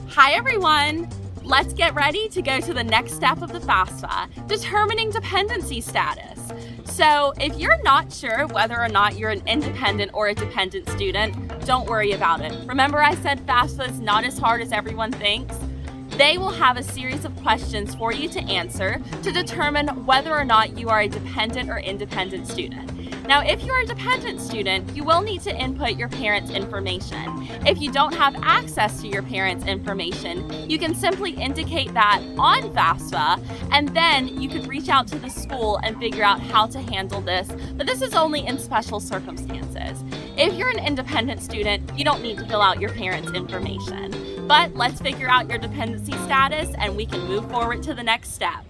Hi everyone! Let's get ready to go to the next step of the FAFSA, determining dependency status. So if you're not sure whether or not you're an independent or a dependent student, don't worry about it. Remember I said FAFSA is not as hard as everyone thinks? They will have a series of questions for you to answer to determine whether or not you are a dependent or independent student. Now, if you're a dependent student, you will need to input your parents' information. If you don't have access to your parents' information, you can simply indicate that on FAFSA, and then you could reach out to the school and figure out how to handle this, but this is only in special circumstances. If you're an independent student, you don't need to fill out your parents' information. But let's figure out your dependency status and we can move forward to the next step.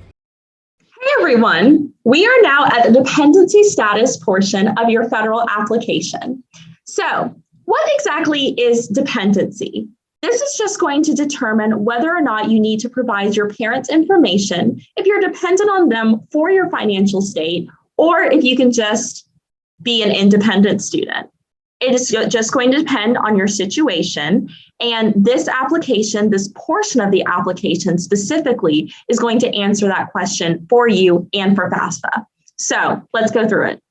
Hey everyone, we are now at the dependency status portion of your federal application. So what exactly is dependency? This is just going to determine whether or not you need to provide your parents' information if you're dependent on them for your financial state, or if you can just be an independent student. It is just going to depend on your situation. And this application, this portion of the application specifically, is going to answer that question for you and for FAFSA. So let's go through it.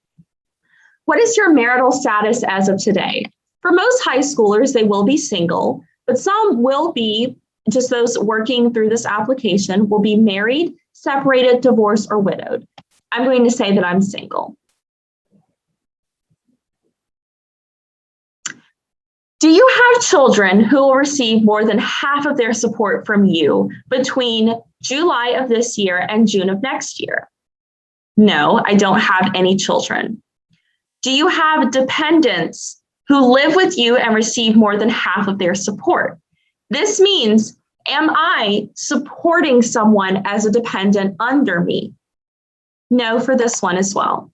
What is your marital status as of today? For most high schoolers, they will be single, but some will be, just those working through this application, will be married, separated, divorced, or widowed. I'm going to say that I'm single. Do you have children who will receive more than half of their support from you between July of this year and June of next year? No, I don't have any children. Do you have dependents who live with you and receive more than half of their support? This means, am I supporting someone as a dependent under me? No for this one as well.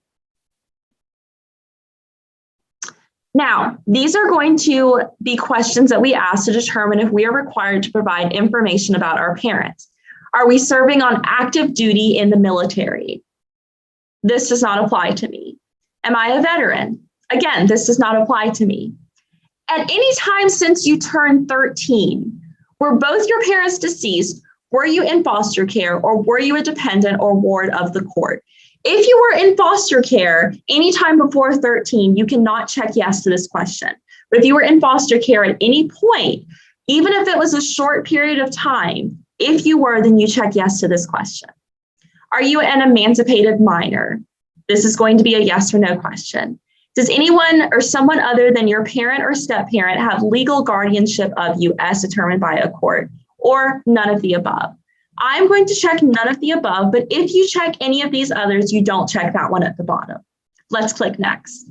Now, these are going to be questions that we ask to determine if we are required to provide information about our parents. Are we serving on active duty in the military? This does not apply to me. Am I a veteran? Again, this does not apply to me. At any time since you turned 13, were both your parents deceased? Were you in foster care, or were you a dependent or ward of the court? If you were in foster care anytime before 13, you cannot check yes to this question. But if you were in foster care at any point, even if it was a short period of time, if you were, then you check yes to this question. Are you an emancipated minor? This is going to be a yes or no question. Does anyone or someone other than your parent or step-parent have legal guardianship of you as determined by a court, or none of the above? I'm going to check none of the above, but if you check any of these others, you don't check that one at the bottom. Let's click next.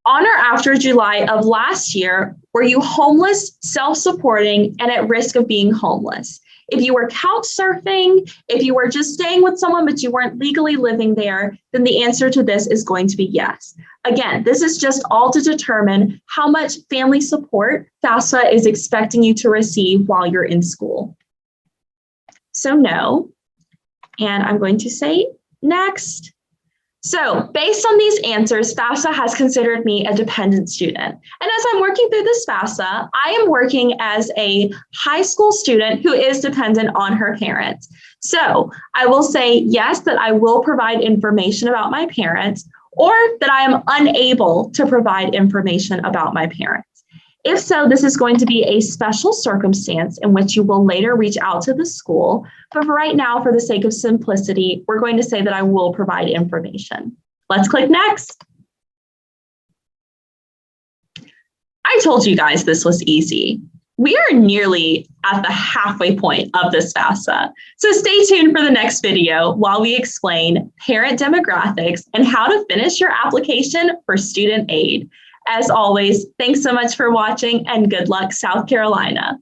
On or after July of last year, were you homeless, self-supporting, and at risk of being homeless? If you were couch surfing, if you were just staying with someone but you weren't legally living there, then the answer to this is going to be yes. Again, this is just all to determine how much family support FAFSA is expecting you to receive while you're in school. So no, and I'm going to say next. So based on these answers, FAFSA has considered me a dependent student. And as I'm working through this FAFSA, I am working as a high school student who is dependent on her parents. So I will say yes, that I will provide information about my parents, or that I am unable to provide information about my parents. If so, this is going to be a special circumstance in which you will later reach out to the school. But for right now, for the sake of simplicity, we're going to say that I will provide information. Let's click next. I told you guys this was easy. We are nearly at the halfway point of this FAFSA. So stay tuned for the next video while we explain parent demographics and how to finish your application for student aid. As always, thanks so much for watching and good luck, South Carolina.